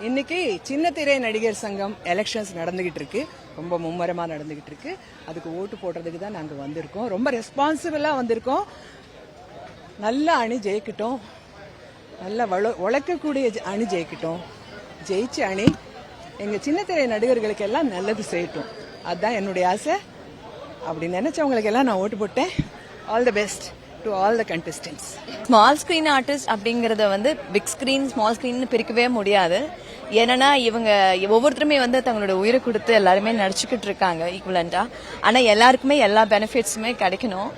இன்னைக்கு சின்ன திரை நடிகர் சங்கம் எலெக்ஷன்ஸ் நடந்துகிட்டு இருக்கு. ரொம்ப மும்முரமா நடந்துகிட்டு இருக்கு. அதுக்கு ஓட்டு போடுறதுக்கு தான் நாங்க வந்திருக்கோம். ரொம்ப ரெஸ்பான்சிபிளா வந்திருக்கோம். நல்ல அணி ஜெயிக்கட்டும், நல்ல உழைக்கக்கூடிய அணி ஜெயிக்கட்டும். ஜெயிச்ச அணி எங்க சின்ன திரை நடிகர்களுக்கு எல்லாம் நல்லது செய்யட்டும். அதுதான் என்னுடைய ஆசை. அப்படி நினைச்சவங்களுக்கு எல்லாம் நான் ஓட்டு போட்டேன். All the best to all the contestants. Small screen artist அப்படிங்கறத பிக் ஸ்கிரீன் ஸ்மால் ஸ்கிரீன் பிரிக்கவே முடியாது. ஏன்னா இவங்க ஒவ்வொருத்தருமே தங்களோட உயிரை கொடுத்து எல்லாருமே நடிச்சுக்கிட்டு இருக்காங்க ஈக்குவலண்டா. ஆனா எல்லாருக்குமே எல்லா பெனிஃபிட்ஸுமே கிடைக்கணும்.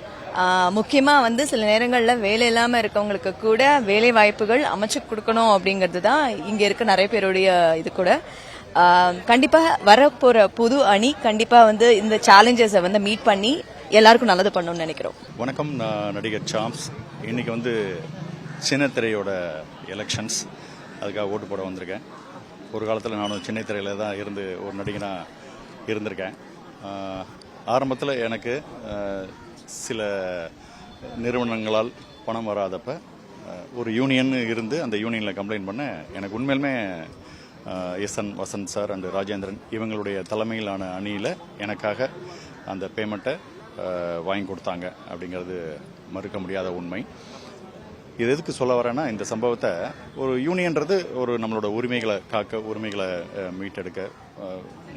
முக்கியமா சில நேரங்கள்ல வேலை இல்லாம இருக்கவங்களுக்கு கூட வேலை வாய்ப்புகள் அமைச்சு கொடுக்கணும் அப்படிங்கிறது தான் இங்க இருக்க நிறைய பேருடைய இது கூட. கண்டிப்பா வரப்போற புது அணி கண்டிப்பா இந்த சேலஞ்சஸை மீட் பண்ணி எல்லாருக்கும் நல்லது பண்ணணும்னு நினைக்கிறோம். வணக்கம், நான் நடிகர் சாம்ஸ். இன்னைக்கு சின்ன திரையோட எலெக்ஷன்ஸ், அதுக்காக ஓட்டு போட வந்திருக்கேன். ஒரு காலத்தில் நானும் சின்ன திரையில் தான் இருந்து ஒரு நடிகனாக இருந்திருக்கேன். ஆரம்பத்தில் எனக்கு சில நிறுவனங்களால் பணம் வராதப்ப ஒரு யூனியன் இருந்து அந்த யூனியனில் கம்ப்ளைண்ட் பண்ண எனக்கு உண்மையிலுமே SN Vasanth sir and Rajendran இவங்களுடைய தலைமையிலான அணியில் எனக்காக அந்த பேமெண்ட்டை வாங்கி கொடுத்தாங்க அப்படிங்கிறது மறுக்க முடியாத உண்மை. இது எதுக்கு சொல்ல வரேன்னா, இந்த சம்பவத்தை ஒரு யூனியன்றது ஒரு நம்மளோட உரிமைகளை காக்க, உரிமைகளை மீட்டெடுக்க,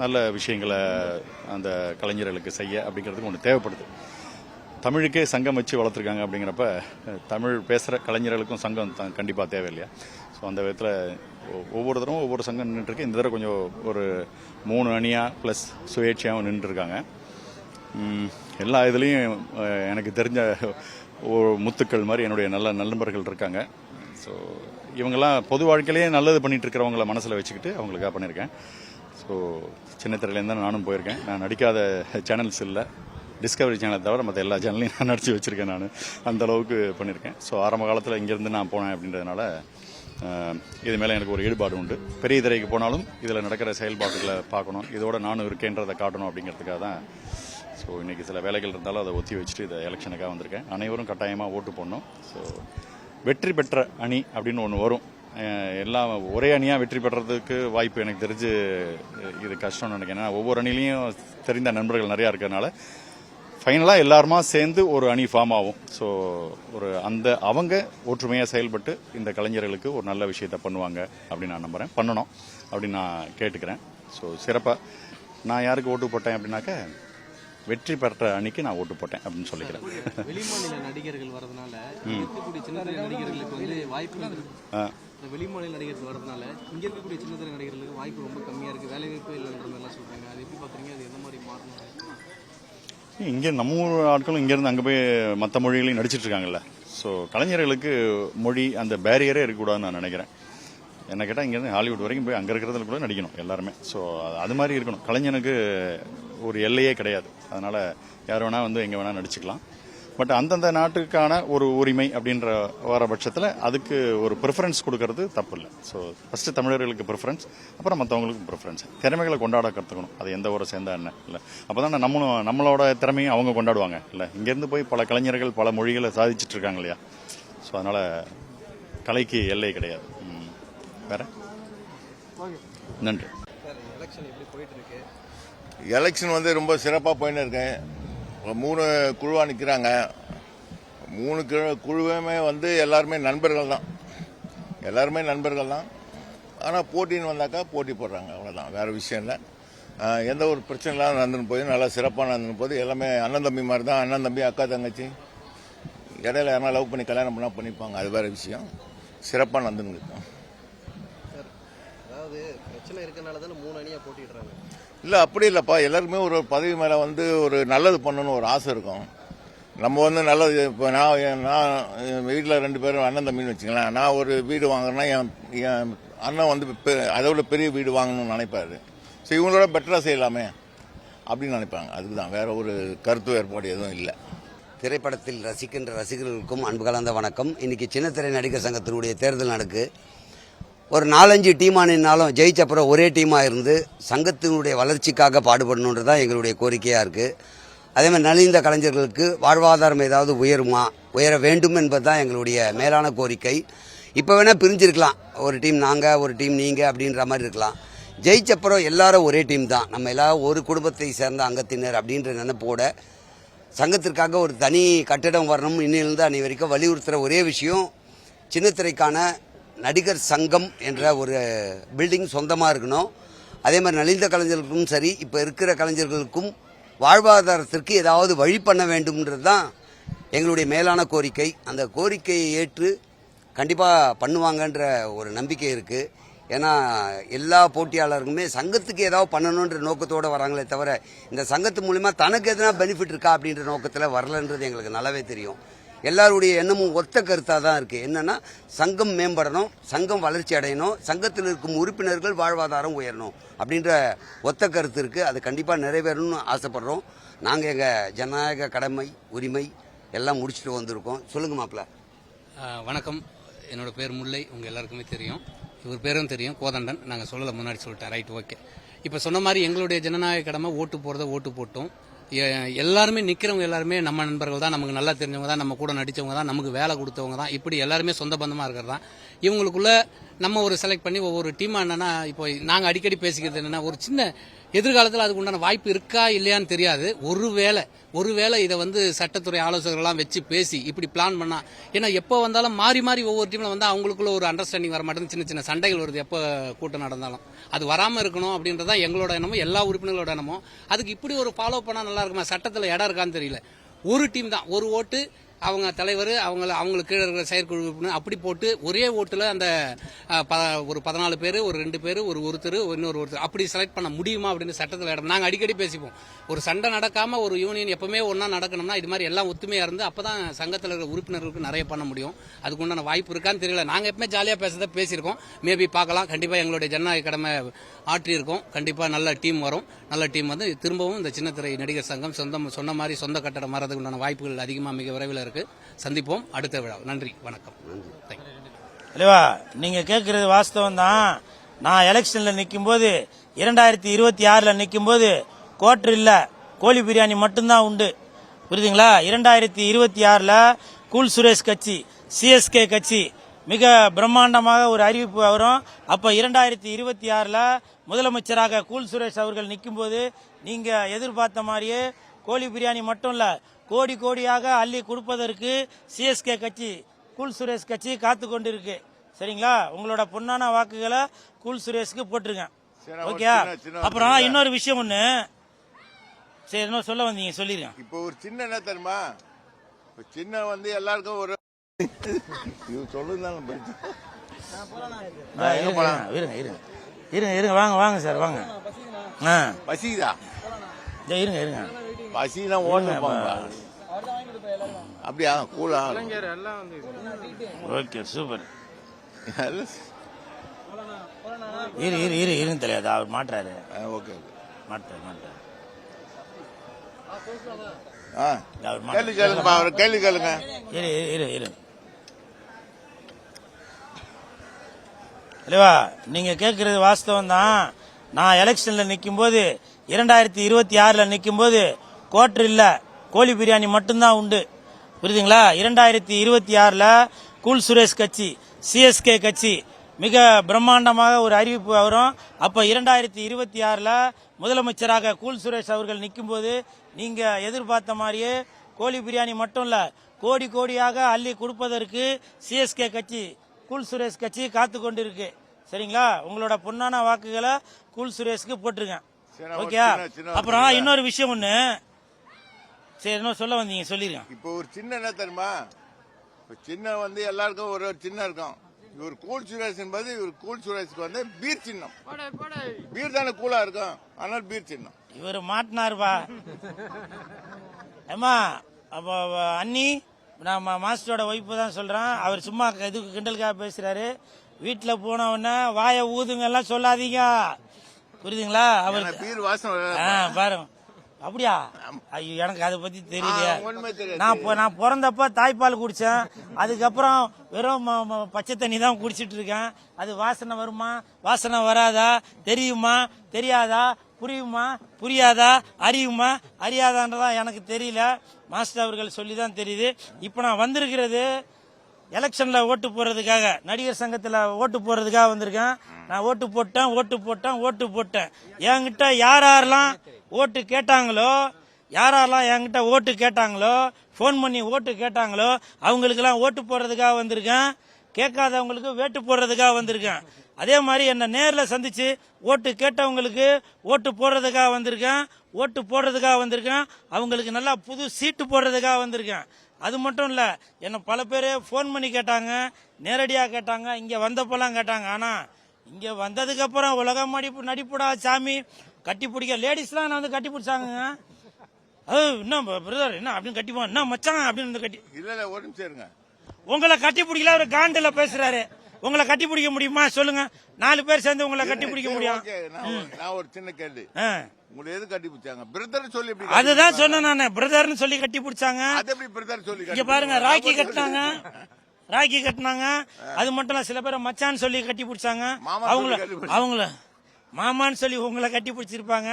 நல்ல விஷயங்களை அந்த கலைஞர்களுக்கு செய்ய அப்படிங்கிறதுக்கு ஒன்று தேவைப்படுது. தமிழுக்கே சங்கம் வச்சு வளர்த்துருக்காங்க அப்படிங்கிறப்ப தமிழ் பேசுகிற கலைஞர்களுக்கும் சங்கம் கண்டிப்பாக தேவை இல்லையா? ஸோ அந்த விதத்தில் ஒவ்வொரு தடவும் ஒவ்வொரு சங்கம் நின்றுருக்கு. இந்த தடவை கொஞ்சம் ஒரு 3 அணியாக ப்ளஸ் சுயேட்சையாகவும் நின்றுருக்காங்க. எல்லா இதுலேயும் எனக்கு தெரிஞ்ச முத்துக்கள் மாதிரி என்னுடைய நல்ல நண்பர்கள் இருக்காங்க. ஸோ இவங்கெல்லாம் பொது வாழ்க்கையிலேயே நல்லது பண்ணிட்டு இருக்கிறவங்கள மனசில் வச்சுக்கிட்டு அவங்களுக்காக பண்ணியிருக்கேன். ஸோ சின்ன திரையிலேருந்து தான் நானும் போயிருக்கேன். நான் நடிக்காத சேனல்ஸ் இல்லை, டிஸ்கவரி சேனலை தவிர மற்ற எல்லா சேனல்லையும் நான் நடித்து வச்சுருக்கேன். நான் அந்த அளவுக்கு பண்ணியிருக்கேன். ஸோ ஆரம்ப காலத்தில் இங்கேருந்து நான் போனேன் அப்படின்றதுனால இது மேலே எனக்கு ஒரு ஈடுபாடு உண்டு. பெரிய திரைக்கு போனாலும் இதில் நடக்கிற செயல்பாடுகளை பார்க்கணும், இதோட நானும் இருக்கேன்றதை காட்டணும் அப்படிங்கிறதுக்காக தான். ஸோ இன்றைக்கி சில வேலைகள் இருந்தாலும் அதை ஒத்தி வச்சுட்டு இதை எலெக்ஷனுக்காக வந்திருக்கேன். அனைவரும் கட்டாயமாக ஓட்டு போடணும். ஸோ வெற்றி பெற்ற அணி அப்படின்னு ஒன்று வரும். எல்லாம் ஒரே அணியாக வெற்றி பெறதுக்கு வாய்ப்பு எனக்கு தெரிஞ்சு இது கஷ்டம்னு நினைக்கிறேன். ஏன்னா ஒவ்வொரு அணிலையும் தெரிந்த நண்பர்கள் நிறையா இருக்கிறதுனால ஃபைனலாக எல்லாருமா சேர்ந்து ஒரு அணி ஃபார்ம் ஆகும். ஸோ அவங்க ஒற்றுமையாக செயல்பட்டு இந்த கலைஞர்களுக்கு ஒரு நல்ல விஷயத்த பண்ணுவாங்க அப்படின்னு நான் நம்புகிறேன். பண்ணணும் அப்படின்னு நான் கேட்டுக்கிறேன். ஸோ சிறப்பாக நான் யாருக்கு ஓட்டு போட்டேன் அப்படின்னாக்க வெற்றி பெற்ற அணிக்கு நான் ஓட்டு போட்டேன் அப்படின்னு சொல்லிக்கிறேன். வெளிமாநில நடிகர்கள் வரதுனால இருக்கக்கூடிய சின்ன திரை நடிகர்களுக்கு வாய்ப்பு, வெளிமாநில நடிகர்கள் வரதுனால இங்க இருக்கக்கூடிய சின்ன திரை நடிகர்களுக்கு வாய்ப்பு ரொம்ப கம்மியா இருக்கு, வேலை வாய்ப்பு இல்லைன்றதெல்லாம் சொல்றாங்க. அது எப்படி பாக்குறீங்க? அது எந்த மாதிரி மாறணும்? இங்கே நம்ம ஊர் ஆட்களும் இங்கேருந்து அங்கே போய் மற்ற மொழிகளையும் நடிச்சிட்டு இருக்காங்கல்ல. ஸோ கலைஞர்களுக்கு மொழி அந்த பேரியரே இருக்கக்கூடாதுன்னு நான் நினைக்கிறேன். என்ன கேட்டால் இங்கேருந்து ஹாலிவுட் வரைக்கும் போய் அங்கே இருக்கிறதுல கூட நடிக்கணும் எல்லாருமே. ஸோ அது மாதிரி இருக்கணும். கலைஞனுக்கு ஒரு எல்லையே கிடையாது. அதனால் யார் வேணால் எங்கே வேணால் நடிச்சுக்கலாம். பட் அந்தந்த நாட்டுக்கான ஒரு உரிமை அப்படின்ற வர பட்சத்தில் அதுக்கு ஒரு ப்ரிஃபரன்ஸ் கொடுக்கறது தப்பு இல்லை. ஸோ ஃபஸ்ட்டு தமிழர்களுக்கு ப்ரிஃபரன்ஸ், அப்புறம் மற்றவங்களுக்கு ப்ரிஃபரன்ஸ். திறமைகளை கொண்டாட கற்றுக்கணும். அது எந்த ஊரை சேர்ந்தா என்ன இல்லை, அப்போ தான் நம்மளோட திறமையும் அவங்க கொண்டாடுவாங்க இல்லை. இங்கேருந்து போய் பல கலைஞர்கள் பல மொழிகளை சாதிச்சுட்டு இருக்காங்க இல்லையா? ஸோ அதனால் கலைக்கு எல்லை கிடையாது. வேற நன்றி. எலெக்ஷன் ரொம்ப சிறப்பாக போயின்னு இருக்கேன். 3 குழுவாக நிற்கிறாங்க. 3 குழுவுமே எல்லாருமே நண்பர்கள் தான். ஆனால் போட்டின்னு வந்தாக்கா போட்டி போடுறாங்க, அவ்வளோதான். வேறு விஷயம் இல்லை. எந்த ஒரு பிரச்சனை இல்லாமல் நடந்துன்னு போய் நல்லா சிறப்பாக நடந்துன்னு போது எல்லாமே அண்ணன் தம்பி மாதிரி தான். அண்ணன் தம்பி அக்கா தங்கச்சி இடையில யாரா லவ் பண்ணி கல்யாணம் பண்ணால் பண்ணிப்பாங்க, அது வேறு விஷயம். சிறப்பாக நடந்துன்னு இருக்கோம். அதாவது பிரச்சனை இருக்கனால தானே 3 அணியாக போட்டிடுறாங்க. இல்லை, அப்படி இல்லைப்பா. எல்லாருக்குமே ஒரு பதவி மேலே ஒரு நல்லது பண்ணணும்னு ஒரு ஆசை இருக்கும். நம்ம நல்லது. இப்போ நான் வீட்டில் 2 பேரும் அண்ணன் தம்பின்னு வச்சுக்கலாம். நான் ஒரு வீடு வாங்குறேன்னா என் அண்ணன் அதை விட பெரிய வீடு வாங்கணும்னு நினைப்பாரு. ஸோ இவங்களோட பெட்டராக செய்யலாமே அப்படின்னு நினைப்பாங்க. அதுக்கு தான், வேற ஒரு கருத்து வேறுபாடு எதுவும் இல்லை. திரைப்படத்தில் ரசிக்கின்ற ரசிகர்களுக்கும் அன்பு கலந்த வணக்கம். இன்னைக்கு சின்னத்திரை நடிகர் சங்கத்தினுடைய தேர்தல் நடக்கு. ஒரு 4-5 டீமாக நின்னாலும் ஜெயிச்சப்புறம் ஒரே டீமாக இருந்து சங்கத்தினுடைய வளர்ச்சிக்காக பாடுபடணுன்றது தான் எங்களுடைய கோரிக்கையாக இருக்குது. அதேமாதிரி நலிந்த கலைஞர்களுக்கு வாழ்வாதாரம் ஏதாவது உயர வேண்டும் என்பது தான் எங்களுடைய மேலான கோரிக்கை. இப்போ வேணால் பிரிஞ்சிருக்கலாம், ஒரு டீம் நாங்கள் ஒரு டீம் நீங்கள் அப்படின்ற மாதிரி இருக்கலாம். ஜெயிச்சப்புறம் எல்லாரும் ஒரே டீம் தான், நம்ம எல்லாரும் ஒரு குடும்பத்தை சேர்ந்த அங்கத்தினர் அப்படின்ற நினைப்போட சங்கத்திற்காக ஒரு தனி கட்டிடம் வரணும் இன்னிலிருந்து அன்னை வரைக்கும் வலியுறுத்துகிற ஒரே விஷயம், சின்னத்திரைக்கான நடிகர் சங்கம் என்ற ஒரு பில்டிங் சொந்தமாக இருக்கணும். அதே மாதிரி நலிந்த கலைஞர்களுக்கும் சரி, இப்போ இருக்கிற கலைஞர்களுக்கும் வாழ்வாதாரத்திற்கு ஏதாவது வழி பண்ண வேண்டும்ன்றது தான் எங்களுடைய மேலான கோரிக்கை. அந்த கோரிக்கையை ஏற்று கண்டிப்பாக பண்ணுவாங்கன்ற ஒரு நம்பிக்கை இருக்குது. ஏன்னா எல்லா போட்டியாளருக்குமே சங்கத்துக்கு ஏதாவது பண்ணணுன்ற நோக்கத்தோடு வராங்களே தவிர இந்த சங்கத்து மூலிமா தனக்கு எதனா பெனிஃபிட் இருக்கா அப்படின்ற நோக்கத்தில் வரலன்றது எங்களுக்கு நல்லாவே தெரியும். எல்லாருடைய எண்ணமும் ஒத்த கருத்தாக தான் இருக்குது. என்னென்னா சங்கம் மேம்படணும், சங்கம் வளர்ச்சி அடையணும், சங்கத்தில் இருக்கும் உறுப்பினர்கள் வாழ்வாதாரம் உயரணும் அப்படின்ற ஒத்த கருத்து இருக்குது. அது கண்டிப்பாக நிறைவேறணும்னு ஆசைப்படுறோம். நாங்கள் எங்கள் ஜனநாயக கடமை உரிமை எல்லாம் முடிச்சுட்டு வந்திருக்கோம். சொல்லுங்க மாப்பிள்ள. வணக்கம், என்னோட பேர் முல்லை, உங்கள் எல்லாருக்குமே தெரியும். இவர் பேரும் தெரியும், கோதண்டன். நாங்கள் சொல்லலை, முன்னாடி சொல்லிட்டேன். Right, okay. இப்போ சொன்ன மாதிரி எங்களுடைய ஜனநாயக கடமை ஓட்டு போகிறத ஓட்டு போட்டோம். எல்லாருமே நிற்கிறவங்க எல்லாருமே நம்ம நண்பர்கள் தான், நமக்கு நல்லா தெரிஞ்சவங்க தான், நம்ம கூட நடித்தவங்க தான், நமக்கு வேலை கொடுத்தவங்க தான். இப்படி எல்லாருமே சொந்த பந்தமாக இருக்கிறது தான். இவங்களுக்குள்ள நம்ம ஒரு செலக்ட் பண்ணி ஒவ்வொரு டீமாக என்னென்னா, இப்போ நாங்கள் அடிக்கடி பேசிக்கிறது என்னென்னா, ஒரு சின்ன எதிர்காலத்தில் அதுக்கு உண்டான வாய்ப்பு இருக்கா இல்லையான்னு தெரியாது. ஒருவேளை இதை சட்டத்துறை ஆலோசகர்கள்லாம் வச்சு பேசி இப்படி பிளான் பண்ணா, ஏன்னா எப்போ வந்தாலும் மாறி மாறி ஒவ்வொரு டீமில் வந்து அவங்களுக்குள்ள ஒரு அண்டர்ஸ்டாண்டிங் வர மாட்டேங்குது. சின்ன சின்ன சண்டைகள் வருது எப்போ கூட்டம் நடந்தாலும். அது வராமல் இருக்கணும் அப்படின்றதான் எங்களோட எண்ணமும், எல்லா உறுப்பினர்களோட எண்ணமும். அதுக்கு இப்படி ஒரு ஃபாலோ பண்ணால் நல்லா இருக்குமா? சட்டத்தில் இடம் இருக்கான்னு தெரியல. ஒரு டீம் தான், ஒரு ஓட்டு, அவங்க தலைவர், அவங்களுக்கு கீழே இருக்கிற செயற்குழு உறுப்பினர், அப்படி போட்டு ஒரே ஓட்டில் அந்த ஒரு 14 பேர், ஒரு 2 பேர், ஒருத்தர், இன்னொரு ஒருத்தர் அப்படி செலக்ட் பண்ண முடியுமா அப்படின்னு சட்டத்தில் இடம். நாங்கள் அடிக்கடி பேசிப்போம், ஒரு சண்டை நடக்காம ஒரு யூனியன் எப்பவுமே ஒன்றா நடக்கணும்னா இது மாதிரி எல்லாம் ஒத்துமையாக இருந்து அப்போ தான் சங்கத்தில் இருக்கிற உறுப்பினர்களுக்கு நிறைய பண்ண முடியும். அதுக்கு உண்டான வாய்ப்பு இருக்கான்னு தெரியல. நாங்கள் எப்பவுமே ஜாலியாக பேசுறத பேசியிருக்கோம். மேபி பார்க்கலாம். கண்டிப்பாக எங்களுடைய ஜனநாயக கடமை ஆற்றியிருக்கோம். கண்டிப்பாக நல்ல டீம் வரும். நல்ல டீம் திரும்பவும் இந்த சின்னத்திரை நடிகர் சங்கம் சொன்ன மாதிரி சொந்த கட்டடம் வரதுக்கு உண்டான வாய்ப்புகள் அதிகமாக மிக விரைவில் சந்திப்போம் அடுத்த விழா. நன்றி, வணக்கம். இல்லைவா, நீங்க கேட்கறது வாஸ்தவம் தான். நான் எலெக்ஷன்ல நிற்கும் போது 2026 நிற்கும் போது கோட்டர் இல்ல, கோழி பிரியாணி மட்டும்தான் உண்டு. புரியுதுங்களா? 2026 கூல் சுரேஷ் கட்சி, சிஎஸ்கே கட்சி மிக பிரம்மாண்டமாக ஒரு அறிவிப்பு வரும். அப்ப 2026 முதலமைச்சராக கூல் சுரேஷ் அவர்கள் நிற்கும் போது நீங்க எதிர்பார்த்த மாதிரியே கோழி பிரியாணி மட்டும் இல்ல, கோடி கோடியாக அள்ளி கொடுப்பதற்கு சிஎஸ்கே கட்சி, கூல் சுரேஷ் கட்சி காத்து கொண்டிருக்கு. சரிங்களா? உங்களோட பொன்னான வாக்குகளை கூல் சுரேஷ்க்கு போட்டுருங்க. ஓகே. அப்புறம் இன்னொரு விஷயம் ஒண்ணு, சரி என்ன சொல்ல வந்தீங்க சொல்லிருங்க. இப்போ ஒரு சின்ன என்ன தெரியுமா, சின்ன எல்லாருக்கும் ஒரு சொல்லுங்க. இருங்க வாங்க சார், வாங்க. பசிதா இருங்க பசினா ஓட்டு அப்படியா? கூலா? Okay, super. இருங்க தெரியாது, அவர் மாட்டாரு. ஓகே, மாட்டாரு. கேள்வி கேளுங்க, அவர் கேள்வி கேளுங்க. இரு இல்லைவா, நீங்க கேட்கறது வாஸ்தவம் தான். நான் எலெக்ஷன்ல நிற்கும் போது 2026 நிற்கும் போது கோட்டர் இல்ல, கோழி பிரியாணி மட்டும்தான் உண்டு. புரியுதுங்களா? 2026 கூல் சுரேஷ் கட்சி, சிஎஸ்கே கட்சி மிக பிரம்மாண்டமாக ஒரு அறிவிப்பு வரும். அப்ப 2026 முதலமைச்சராக கூல் சுரேஷ் அவர்கள் நிற்கும் போது நீங்க எதிர்பார்த்த மாதிரியே கோழி பிரியாணி மட்டும் இல்ல, கோடி கோடியாக அள்ளி கொடுப்பதற்கு சிஎஸ்கே கட்சி, கூல் சுரேஷ் கட்சி காத்து கொண்டிருக்கு. சரிங்களா? உங்களோட பொன்னான வாக்குகளை கூல் சுரேஷ்க்கு போட்டுருங்க. ஓகே. அப்புறம் இன்னொரு விஷயம் ஒண்ணு, சரி என்ன சொல்ல வந்தீங்க சொல்லிருங்க. இப்போ ஒரு சின்ன என்ன தெரியுமா, சின்ன எல்லாருக்கும் ஒரு சின்ன இருக்கும். இவர் கூல் சுரேஷ் என்பது, இவர் கூல் சுரேஷ்க்கு பீர் சின்னம். பீர் தானே கூலா இருக்கும், ஆனால் பீர் சின்னம். இவர் மாட்டினாருப்பா. ஏமா அப்போ அண்ணி, நான் மாஸ்டரோட ஒய்ஃபு தான் சொல்றேன். அவர் சும்மா இதுக்கு கிண்டலுக்காக பேசுறாரு. வீட்டுல போன உடனே வாய ஊதுங்க எல்லாம் சொல்லாதீங்க. புரியுதுங்களா? அவர் பீர் வாசம் பாருங்க. அப்படியா? ஐயோ, எனக்கு அதை பத்தி தெரியலையா. நான் பிறந்தப்ப தாய்ப்பால் குடிச்சேன், அதுக்கப்புறம் வெறும் பச்சை தண்ணி தான் குடிச்சிட்டு இருக்கேன். அது வாசனை வருமா, வாசனை வராதா, தெரியுமா தெரியாதா, புரியுமா புரியாதா, அறியுமா அறியாதான்றதான் எனக்கு தெரியல. மாஸ்டர் அவர்கள் சொல்லி தான் தெரியுது. இப்போ நான் வந்திருக்கிறது எலெக்ஷன்ல ஓட்டு போறதுக்காக நடிகர் சங்கத்துல ஓட்டு போறதுக்காக வந்திருக்கேன். நான் ஓட்டு போட்டேன். என்கிட்ட யாரெல்லாம் ஓட்டு கேட்டாங்களோ ஃபோன் பண்ணி ஓட்டு கேட்டாங்களோ அவங்களுக்கெல்லாம் ஓட்டு போடுறதுக்காக வந்திருக்கேன். கேட்காதவங்களுக்கு வேட்டு போடுறதுக்காக வந்திருக்கேன். அதே மாதிரி என்ன நேரில் சந்திச்சு ஓட்டு கேட்டவங்களுக்கு ஓட்டு போடுறதுக்காக வந்திருக்கேன். அவங்களுக்கு நல்லா புது சீட்டு போடுறதுக்காக வந்திருக்கேன். அது மட்டும் இல்லை, என்னை பல பேர் ஃபோன் பண்ணி கேட்டாங்க, நேரடியாக கேட்டாங்க, இங்கே வந்தப்பெல்லாம் கேட்டாங்க. ஆனால் இங்கே வந்ததுக்கப்புறம் உலகம் நடிப்புடா சாமி கட்டி பிடிக்க லேடிஸ்லாம் நான் வந்து கட்டி பிடிச்சாங்க. என்ன பிரதர் என்ன அப்படின்னு கட்டிப்போம், என்ன மச்சான் அப்படின்னு கட்டி இல்ல ஒரு நிமிஷம் இருங்க. உங்களை கட்டி பிடிக்கல, அவர் காண்டில் பேசுறாரு. உங்களை கட்டி பிடிக்க முடியுமா சொல்லுங்க? 4 பேர் சேர்ந்து உங்களை கட்டி பிடிக்க முடியும்? நான் ஒரு சின்ன கேள்வி, உங்களை எது கட்டி பிடிச்சாங்க? பிரதர் சொல்லி அதுதான் சொன்னேன் நானு, பிரதர்னு சொல்லி கட்டி பிடிச்சாங்க. அது எப்படி பிரதர் சொல்லி? இங்க பாருங்க, ராக்கி கட்டினாங்க. அது மட்டும் இல்ல, சில பேர் மச்சான்னு சொல்லி கட்டி பிடிச்சாங்க. அவங்கள மாமான்னு சொல்லி உங்களை கட்டி பிடிச்சிருப்பாங்க.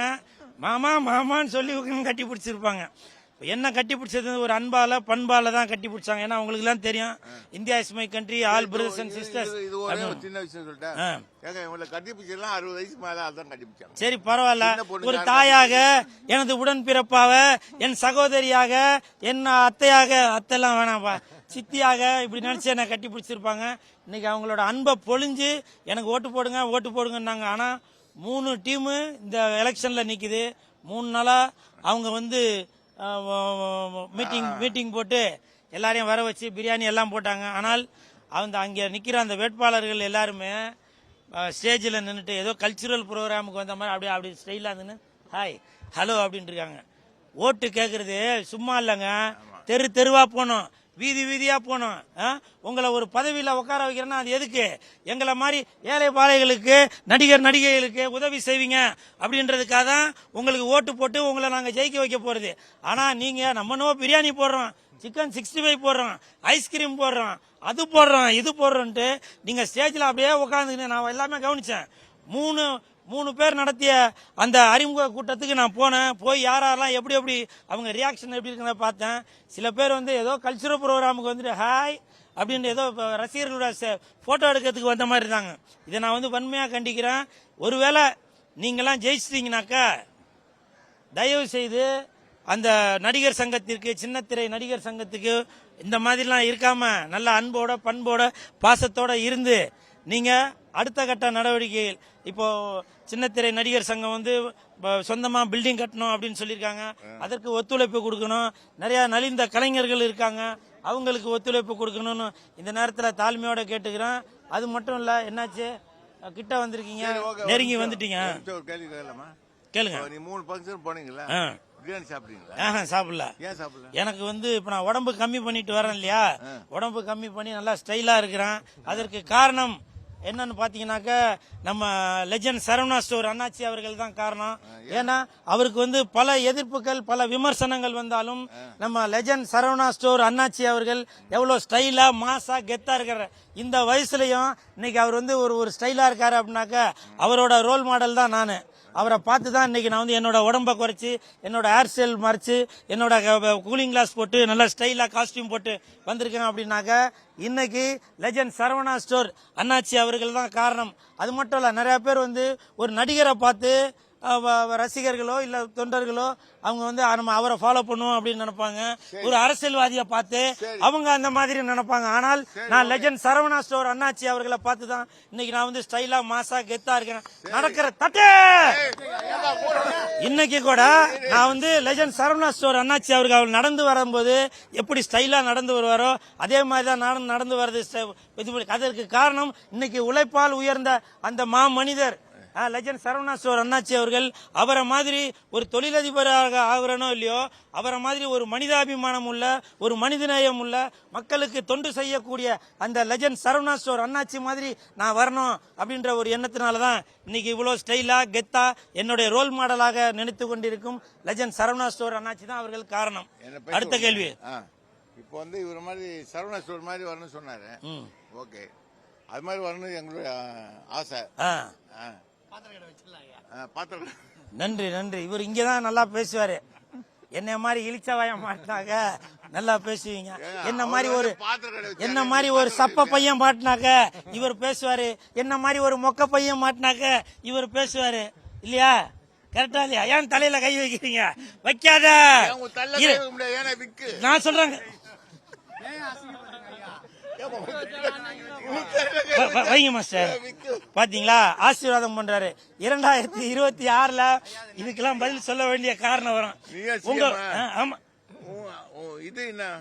மாமான்னு சொல்லி கட்டி பிடிச்சிருப்பாங்க. என்ன கட்டி பிடிச்சது ஒரு அன்பால பண்பால தான் கட்டி பிடிச்சாங்க. ஏன்னா அவங்களுக்கு எல்லாம் தெரியும், India is my country, all brothers and sisters. சின்ன விஷயம் சொல்லிட்டேன், கட்டி பிடிச்சா 60 வயசுக்கு மேல அதான் கட்டி பிடிச்சாங்க. சரி பரவாயில்ல, ஒரு தாயாக, எனது உடன்பிறப்பாக, என் சகோதரியாக, என் அத்தையெல்லாம் வேணாம்ப்பா, சித்தியாக இப்படி நினைச்சு என்ன கட்டி பிடிச்சிருப்பாங்க. இன்னைக்கு அவங்களோட அன்பை பொழிஞ்சு எனக்கு ஓட்டு போடுங்கன்னாங்க. ஆனா 3 டீமு இந்த எலெக்ஷன்ல நிக்குது. 3 நாளா அவங்க வந்து மீட்டிங் போட்டு எல்லாரையும் வர வச்சு பிரியாணி எல்லாம் போட்டாங்க. ஆனால் அங்கே நிற்கிற அந்த வேட்பாளர்கள் எல்லாருமே ஸ்டேஜில் நின்றுட்டு ஏதோ கல்ச்சுரல் ப்ரோக்ராமுக்கு வந்த மாதிரி அப்படி ஸ்டைலாக நின்று ஹாய் ஹலோ அப்படின்ட்டு இருக்காங்க. ஓட்டு கேட்கறது சும்மா இல்லைங்க, தெருவா போனோம், வீதியா போனோம். உங்களை ஒரு பதவியில் உட்கார வைக்கிறேன்னா அது எதுக்கு? எங்களை மாதிரி ஏழை பாளைகளுக்கு, நடிகைகளுக்கு உதவி செய்வீங்க அப்படின்றதுக்காக தான் உங்களுக்கு ஓட்டு போட்டு உங்களை நாங்கள் ஜெயிக்க வைக்க போறது. ஆனா நீங்க நம்ம பிரியாணி போடுறோம், சிக்கன் 65 போடுறோம், ஐஸ்கிரீம் போடுறோம், அது போடுறோம், இது போடுறோன்ட்டு நீங்க ஸ்டேஜில் அப்படியே உட்காந்துக்கிட்டு நான் எல்லாமே கவனிச்சேன். 3 பேர் நடத்திய அந்த அறிமுக கூட்டத்துக்கு நான் போனேன். போய் யாரெல்லாம் எப்படி அவங்க ரியாக்ஷன் எப்படி இருக்குன்னு பார்த்தேன். சில பேர் வந்து ஏதோ கல்ச்சுரல் ப்ரோக்ராமுக்கு வந்துட்டு ஹாய் அப்படின்னு ஏதோ ரசிகர்களோட போட்டோ எடுக்கிறதுக்கு வந்த மாதிரி இருந்தாங்க. இதை நான் வந்து வன்மையாக கண்டிக்கிறேன். ஒருவேளை நீங்களாம் ஜெயிச்சிட்டீங்கன்னாக்கா தயவு செய்து அந்த நடிகர் சங்கத்திற்கு, சின்னத்திரை நடிகர் சங்கத்துக்கு இந்த மாதிரிலாம் இருக்காம நல்ல அன்போட பண்போட பாசத்தோட இருந்து நீங்க அடுத்த கட்ட நடவடிக்கைகள், இப்போ சின்னத்திரை நடிகர் சங்கம் வந்து சொந்தமா பில்டிங் கட்டணும் அப்படின்னு சொல்லியிருக்காங்க. அதற்கு ஒத்துழைப்பு கொடுக்கணும். நிறைய நலிந்த கலைஞர்கள் இருக்காங்க, அவங்களுக்கு ஒத்துழைப்பு கொடுக்கணும்னு இந்த நேரத்தில் தாழ்மையோட கேட்டுக்கிறேன். அது மட்டும் இல்ல, என்னாச்சு கிட்ட வந்திருக்கீங்க, நெருங்கி வந்துட்டீங்க, கேளுங்க. நீ 3 ஃபங்க்ஷன் போனீங்களா? பிரியாணி சாப்பிட்டீங்களா? சாப்பிடல. ஏன் சாப்பிடல? எனக்கு வந்து இப்ப நான் உடம்பு கம்மி பண்ணிட்டு வரேன் இல்லையா, உடம்பு கம்மி பண்ணி நல்லா ஸ்டைலா இருக்கிறேன். அதற்கு காரணம் என்னன்னு பாத்தீங்கன்னாக்க நம்ம லெஜண்ட் சரவணா ஸ்டோர் அண்ணாச்சி அவர்கள் தான் காரணம். ஏன்னா அவருக்கு வந்து பல எதிர்ப்புகள், பல விமர்சனங்கள் வந்தாலும் நம்ம லெஜண்ட் சரவணா ஸ்டோர் அண்ணாச்சி அவர்கள் எவ்வளவு ஸ்டைலா மாசா கெத்தா இருக்கிற இந்த வயசுலயும் இன்னைக்கு அவர் வந்து ஒரு ஸ்டைலா இருக்காரு அப்படின்னாக்க அவரோட ரோல் மாடல் தான் நானு. அவரை பார்த்து தான் இன்னைக்கு நான் வந்து என்னோட உடம்பை குறைச்சி, என்னோட ஹேர் ஸ்டைல் மறைச்சு, என்னோட கூலிங் கிளாஸ் போட்டு நல்லா ஸ்டைலா காஸ்டியூம் போட்டு வந்திருக்கேன். அப்படின்னாக்க இன்னைக்கு லெஜண்ட் சரவணா ஸ்டோர் அண்ணாச்சி அவர்கள் தான் காரணம். அது மட்டும் இல்ல, நிறைய பேர் வந்து ஒரு நடிகரை பார்த்து ரசிகர்களோ இல்ல தொண்டர்களோ அவங்க வந்து நம்ம அவரை ஃபாலோ பண்ணுவோம் அப்படின்னு நினைப்பாங்க. ஒரு அரசியல்வாதியை பார்த்து அவங்க அந்த மாதிரி நினைப்பாங்க. ஆனால் நான் லெஜண்ட் சரவணா ஸ்டோர் அண்ணாச்சி அவர்களை பார்த்து தான் இன்னைக்கு நான் வந்து ஸ்டைலா மாசா கெத்தா இருக்கேன். நடக்கிற தட்டு இன்னைக்கு கூட நான் வந்து லெஜண்ட் சரவணா ஸ்டோர் அண்ணாச்சி அவர்கள் நடந்து வரும்போது எப்படி ஸ்டைலா நடந்து வருவாரோ அதே மாதிரி தான் நானும் நடந்து வர்றது. அதற்கு காரணம் இன்னைக்கு உழைப்பால் உயர்ந்த அந்த மனிதர் லெஜண்ட் சரவணா ஸ்டோர் அண்ணாச்சி அவர்கள். அவரை மாதிரி ஒரு தொழிலதிபராக ஆகிறனோ இல்லையோ, அவரை மாதிரி ஒரு மனிதாபிமானம் உள்ள, ஒரு மனிதநேயம் உள்ள, மக்களுக்கு தொண்டு செய்யக்கூடிய அந்த லெஜண்ட் சரவணா ஸ்டோர் அண்ணாச்சி மாதிரி நான் வரணும் அப்படின்ற ஒரு எண்ணத்தினாலதான் இன்னைக்கு இவ்வளவு ஸ்டைலா கெத்தா என்னுடைய ரோல் மாடலாக நினைத்து கொண்டிருக்கும் லெஜண்ட் சரவணா ஸ்டோர் அண்ணாச்சி தான் அவர்கள் காரணம். அடுத்த கேள்வி, இப்போ வந்து இவர் மாதிரி சரவணா ஸ்டோர் மாதிரி வரணும்னு சொன்னாரு. ஓகே, அது மாதிரி வரணும் எங்களுடைய ஆசை. நன்றி. இவர் இங்கதான் நல்லா பேசுவாரு. என்னை மாதிரி இழிச்சவாய மாட்டாங்க நல்லா பேசுவீங்க. என்ன மாதிரி ஒரு சப்ப பையன் மாட்டினாக்க இவர் பேசுவாரு, என்ன மாதிரி ஒரு மொக்க பையன் மாட்டினாக்க இவர் பேசுவாரு இல்லையா? கரெக்டா இல்லையா? ஏன் தலையில கை வைக்கிறீங்க? வைக்காத. நான் சொல்றேங்க, வைங்க மாஸ்டர். பாத்தீங்களா, ஆசீர்வாதம் பண்றாரு. 2026ல இதுக்கெல்லாம் பதில் சொல்ல வேண்டிய காரணம் வரும். உங்க ஆமா,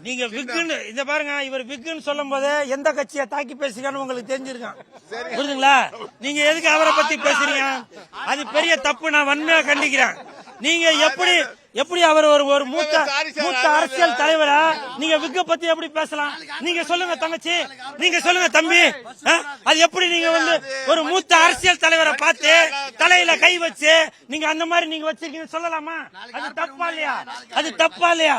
நீங்க விக்குன்னு இந்த பாருங்க, இவர் விக்குன்னு சொல்லும் போது எந்த கட்சியை தாக்கி பேசுறான்னு உங்களுக்கு தெரிஞ்சிருக்கான். புரியுதுங்களா? நீங்க எதுக்கு அவரை பத்தி பேசுறீங்க? அது பெரிய தப்பு. நான் வன்மையா கண்டிக்கிறேன். நீங்க எப்படி அவர் ஒரு மூத்த அரசியல் தலைவரா நீங்க விக்க பத்தி எப்படி பேசலாம்? நீங்க சொல்லுங்க தங்கச்சி, நீங்க சொல்லுங்க தம்பி. அது எப்படி நீங்க வந்து ஒரு மூத்த அரசியல் தலைவரை பார்த்து தலையில கை வச்சு நீங்க அந்த மாதிரி நீங்க வச்சிருக்கீங்க சொல்லலாமா? அது தப்பா இல்லையா? அது தப்பா இல்லையா?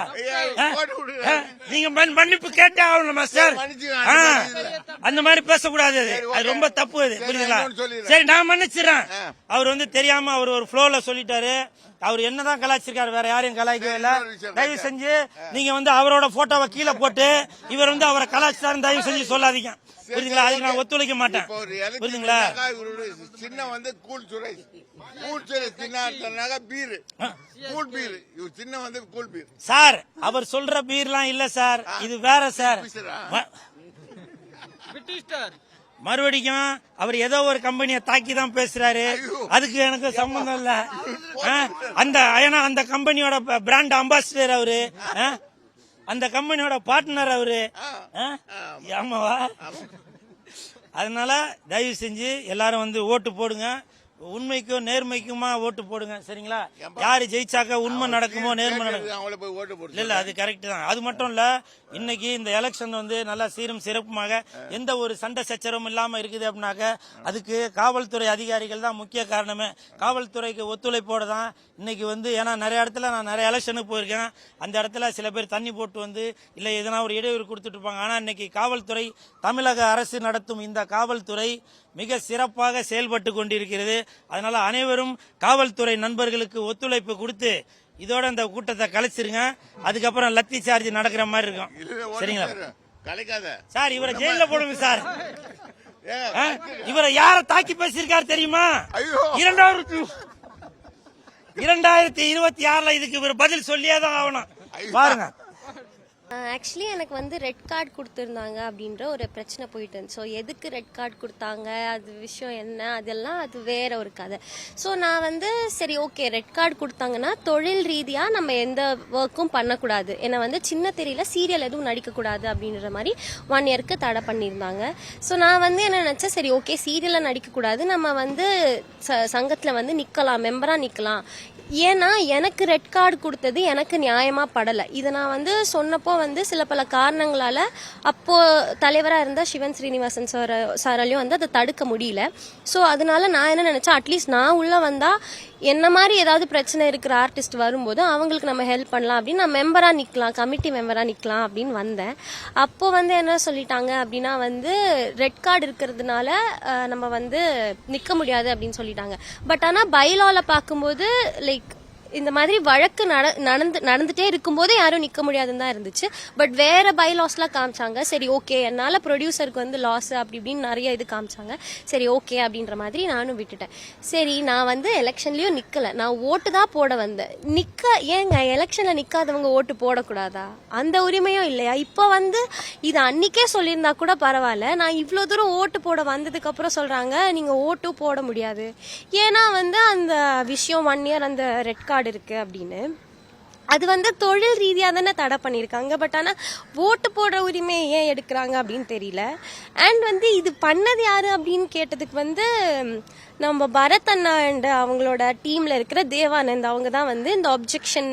நீங்க மன்னிப்பு கேட்டே ஆகணும் மாஸ்டர். அந்த மாதிரி பேசக்கூடாது. அது ரொம்ப தப்பு. அது புரியுதுங்களா? சரி, நான் மன்னிச்சிடறேன். அவர் வந்து தெரியாம அவர் ஒரு ஃப்ளோல சொல்லிட்டாரு. அவர் என்னதான் கலாய்ச்சிருக்காரு, வேற யாரையும் கலாய்க்கவே இல்ல. தயவு செஞ்சு நீங்க வந்து அவரோட போட்டோவை கீழே போட்டு இவர் வந்து அவரை கலாய்ச்சாரு தயவு செஞ்சு சொல்லாதீங்க. புரியுதுங்களா? அதுக்கு நான் ஒத்துழைக்க மாட்டேன். புரியுதுங்களா? சின்ன வந்து கூல் சுரேஷ் சின்ன வந்து கூல் பீர் சார். அவர் சொல்ற பீர்லாம் இல்ல சார், இது வேற சார். மறுபடியும் அவர் ஏதோ ஒரு கம்பெனியை தாக்கி தான் பேசுறாரு. அதுக்கு எனக்கு சம்பந்தம் இல்ல. அந்த கம்பெனியோட பிராண்ட் அம்பாசிடர் அவரு, அந்த கம்பெனியோட பார்ட்னர் அவரு. ஆமாவா? அதனால தயவு செஞ்சு எல்லாரும் வந்து ஓட்டு போடுங்க. உண்மைக்கும் நேர்மைக்குமா ஓட்டு போடுங்க. சரிங்களா? யாரு ஜெயிச்சாக்க உண்மை நடக்குமோ நேர்மை நடக்கும். இல்ல, அது கரெக்ட் தான். அது மட்டும் இல்ல, இன்னைக்கு இந்த எலெக்ஷன் வந்து நல்லா சீரும் சிறப்புமாக எந்த ஒரு சண்டை சச்சரவும் இல்லாம இருக்குது அப்படின்னாக்க அதுக்கு காவல்துறை அதிகாரிகள் தான் முக்கிய காரணமே. காவல்துறைக்கு ஒத்துழைப்போட தான் இன்னைக்கு வந்து, ஏன்னா நிறைய இடத்துல நான் நிறைய எலெக்ஷனுக்கு போயிருக்கேன். அந்த இடத்துல சில பேர் தண்ணி போட்டு வந்து இல்ல எதனா ஒரு இடையூறு கொடுத்துட்டு இருப்பாங்க. ஆனா இன்னைக்கு காவல்துறை, தமிழக அரசு நடத்தும் இந்த காவல்துறை மிக சிறப்பாக செயல்பட்டு கொண்டிருக்கிறது. அதனால அனைவரும் காவல்துறை நண்பர்களுக்கு ஒத்துழைப்பு கொடுத்து இதோட இந்த கூட்டத்தை கலைச்சிருங்க. அதுக்கப்புறம் லத்தி சார்ஜ் நடக்கிற மாதிரி இருக்கும். சரிங்களா? சார், இவரை ஜெயில போடுங்க சார். இவரை யார தாக்கி பேசியிருக்காரு தெரியுமா? 2026ல இதுக்கு இவர் பதில் சொல்லியே தான் ஆகணும். பாருங்க. ஆக்சுவலி எனக்கு வந்து ரெட் கார்டு கொடுத்துருந்தாங்க அப்படின்ற ஒரு பிரச்சனை போயிட்டு இருந்துச்சு. ஸோ எதுக்கு ரெட் கார்டு கொடுத்தாங்க, அது விஷயம் என்ன, அதெல்லாம் அது வேற ஒரு கதை. ஸோ நான் வந்து சரி ஓகே, ரெட் கார்டு கொடுத்தாங்கன்னா தொழில் ரீதியாக நம்ம எந்த ஒர்க்கும் பண்ணக்கூடாது, என்னை வந்து சின்ன திரையில சீரியல் எதுவும் நடிக்கக்கூடாது அப்படின்ற மாதிரி 1 இயருக்கு தடை பண்ணியிருந்தாங்க. ஸோ நான் வந்து என்ன நினச்சேன், சரி ஓகே சீரியலில் நடிக்கக்கூடாது, நம்ம வந்து சங்கத்தில் வந்து நிற்கலாம், மெம்பராக நிற்கலாம். ஏன்னா எனக்கு ரெட் கார்டு கொடுத்தது எனக்கு நியாயமா படலை. இதை நான் வந்து சொன்னப்போ வந்து சில பல காரணங்களால அப்போ தலைவராக இருந்த சிவன் ஸ்ரீனிவாசன் சாராலையும் வந்து அதை தடுக்க முடியல. ஸோ அதனால நான் என்ன நினைச்சேன், அட்லீஸ்ட் நான் உள்ள வந்தா என்ன மாதிரி ஏதாவது பிரச்சனை இருக்கிற ஆர்டிஸ்ட் வரும்போது அவங்களுக்கு நம்ம ஹெல்ப் பண்ணலாம் அப்படின்னு நான் மெம்பராக நிற்கலாம், கமிட்டி மெம்பராக நிற்கலாம் அப்படின்னு வந்தேன். அப்போ வந்து என்ன சொல்லிட்டாங்க அப்படின்னா வந்து ரெட் கார்டு இருக்கிறதுனால நம்ம வந்து நிற்க முடியாது அப்படின்னு சொல்லிட்டாங்க. பட் ஆனால் பைலால பார்க்கும்போது லைக் இந்த மாதிரி வழக்கு நடந்துட்டே இருக்கும்போது யாரும் நிக்க முடியாதுன்னு தான் இருந்துச்சு. பட் வேற பைலாஸ்லாம் காமிச்சாங்க. சரி ஓகே, என்னால ப்ரொடியூசருக்கு வந்து லாஸ் அப்படி இப்படின்னு நிறைய இது காமிச்சாங்க. சரி ஓகே அப்படின்ற மாதிரி நானும் விட்டுட்டேன். சரி, நான் வந்து எலெக்ஷன்லயும் நிக்கல, நான் ஓட்டு தான் போட வந்தேன். ஏங்க எலெக்ஷன்ல நிக்காதவங்க ஓட்டு போடக்கூடாதா? அந்த உரிமையும் இல்லையா? இப்போ வந்து இது அன்னைக்கே சொல்லியிருந்தா கூட பரவாயில்ல, நான் இவ்வளோ தூரம் ஓட்டு போட வந்ததுக்கு அப்புறம் சொல்றாங்க நீங்க ஓட்டு போட முடியாது. ஏன்னா வந்து அந்த விஷயம் 1 இயர் அந்த ரெட் கார்டு இருக்கு அப்படின்னு, அது வந்து தொழில் ரீதியாக தானே தடை பண்ணியிருக்காங்க. பட் ஆனால் ஓட்டு போடுற உரிமையை ஏன் எடுக்கிறாங்க அப்படின்னு தெரியல. அண்ட் வந்து இது பண்ணது யாரு அப்படின்னு கேட்டதுக்கு வந்து நம்ம பரத் அண்ணா அண்ட் அவங்களோட டீம்ல இருக்கிற தேவானந்த் அவங்க தான் வந்து இந்த அப்ஜெக்ஷன்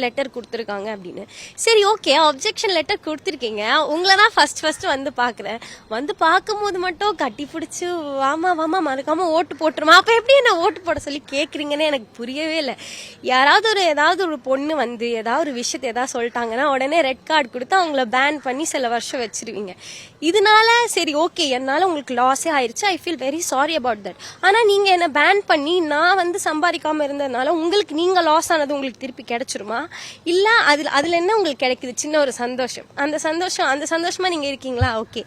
லெட்டர் கொடுத்துருக்காங்க அப்படின்னு. சரி ஓகே, அப்ஜெக்ஷன் லெட்டர் கொடுத்துருக்கீங்க, உங்களை தான் ஃபர்ஸ்ட் வந்து பார்க்குறேன். வந்து பார்க்கும்போது மட்டும் கட்டி பிடிச்சி வாமா மறக்காம ஓட்டு போட்டுருமா, அப்போ எப்படி என்ன ஓட்டு போட சொல்லி கேட்குறீங்கன்னு எனக்கு புரியவே இல்லை. யாராவது ஏதாவது ஒரு பொண்ணு வந்து ஏதாவது ஒரு விஷயத்தை ஏதாவது சொல்லிட்டாங்கன்னா உடனே ரெட் கார்டு கொடுத்து அவங்கள பேன் பண்ணி சில வருஷம் வச்சிருவீங்க. இதனால சரி ஓகே, என்னால் உங்களுக்கு லாஸே ஆயிடுச்சு, I feel very sorry about that. ஆனால் நீங்க என்ன பேன் பண்ணி நான் வந்து சம்பாதிக்காம இருந்ததுனால உங்களுக்கு நீங்க லாஸ் ஆனது உங்களுக்கு திருப்பி கிடைச்சிருமா? இல்ல அதுல என்ன உங்களுக்கு கிடைக்குது? சின்ன ஒரு சந்தோஷம். அந்த சந்தோஷமா நீங்க இருக்கீங்களா? ஓகே,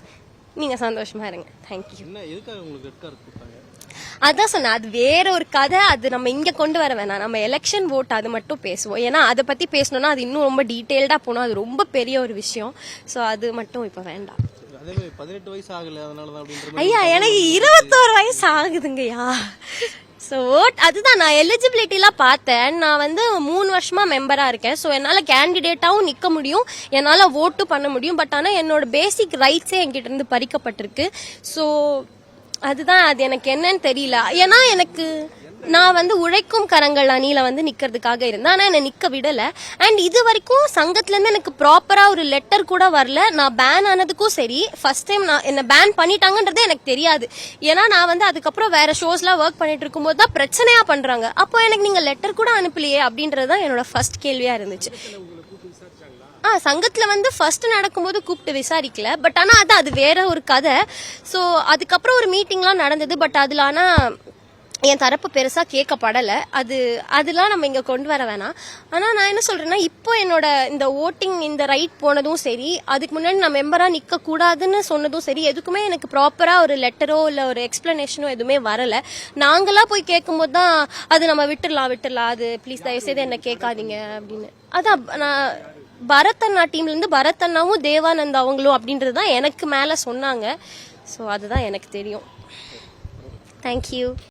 நீங்க சந்தோஷமா இருங்க. தேங்க்யூ. என்ன எதுக்காக உங்களுக்கு ரெட் கார்டு கொடுத்தாங்க? அதான் சொன்னேன், அது வேற ஒரு கதை. அது நம்ம இங்க கொண்டு வர வேணாம். நம்ம எலெக்ஷன் ஓட் அது மட்டும் பேசுவோம். ஏன்னா அதை பத்தி பேசணும்னா அது இன்னும் ரொம்ப டீடைல்டா போகணும். அது ரொம்ப பெரிய ஒரு விஷயம். சோ அது மட்டும் இப்ப வேண்டாம். அதே மாதிரி 18 வயசு ஆகல, அதனாலதான் அப்படின்ற ஐயா, எனக்கு 21 வயசு ஆகுதுங்கய்யா. ஸோ அதுதான் நான் எலிஜிபிலிட்டிலாம் பார்த்தேன். நான் வந்து 3 வருஷமா மெம்பரா இருக்கேன். ஸோ என்னால் கேண்டிடேட்டாவும் நிற்க முடியும், என்னால் ஓட்டு பண்ண முடியும். பட் ஆனால் என்னோட பேசிக் ரைட்ஸே என்கிட்ட இருந்து பறிக்கப்பட்டிருக்கு. ஸோ அதுதான், அது எனக்கு என்னன்னு தெரியல. ஏன்னா நான் வந்து உழைக்கும் கரங்கள் அணியில வந்து நிக்கிறதுக்காக இருந்தேன். ஆனா என்ன நிக்க விடல. அண்ட் இது வரைக்கும் சங்கத்துல இருந்து எனக்கு ப்ராப்பரா ஒரு லெட்டர் கூட வரல. நான் பேன் ஆனதுக்கும் சரி, ஃபர்ஸ்ட் டைம் நான் என்ன பேன் பண்ணிட்டாங்கன்றதே எனக்கு தெரியாது. ஏன்னா நான் வந்து அதுக்கப்புறம் வேற ஷோஸ்லாம் ஒர்க் பண்ணிட்டு இருக்கும்போது தான் பிரச்சனையா பண்றாங்க. அப்போ எனக்கு நீங்க லெட்டர் கூட அனுப்பலையே அப்படின்றதுதான் என்னோட ஃபர்ஸ்ட் கேள்வியா இருந்துச்சு. சங்கத்துல வந்து ஃபர்ஸ்ட் நடக்கும்போது கூப்பிட்டு விசாரிக்கல. பட் ஆனா அது வேற ஒரு கதை. ஸோ அதுக்கப்புறம் ஒரு மீட்டிங்லாம் நடந்தது. பட் அதுல ஆனா என் தரப்பு பெருசா கேட்கப்படல. அதெல்லாம் நம்ம இங்க கொண்டு வர வேணாம். ஆனா நான் என்ன சொல்றேன்னா, இப்போ என்னோட இந்த ஓட்டிங் இந்த ரைட் போனதும் சரி, அதுக்கு முன்னாடி நான் மெம்பரா நிக்க கூடாதுன்னு சொன்னதும் சரி, எதுக்குமே எனக்கு ப்ராப்பரா ஒரு லெட்டரோ இல்ல ஒரு எக்ஸ்பிளனேஷனோ எதுவுமே வரல. நாங்களா போய் கேட்கும்போது தான் அது நம்ம விட்டுடலாம், அது ப்ளீஸ் தயவு செய்து என்ன கேட்காதீங்க அப்படின்னு. அதான் நான் பரத் அண்ணா டீம்ல இருந்து பரத் அண்ணாவும் தேவானந்த் அவங்களும் அப்படின்றதுதான் எனக்கு மேல சொன்னாங்க. ஸோ அதுதான் எனக்கு தெரியும். தேங்க்யூ.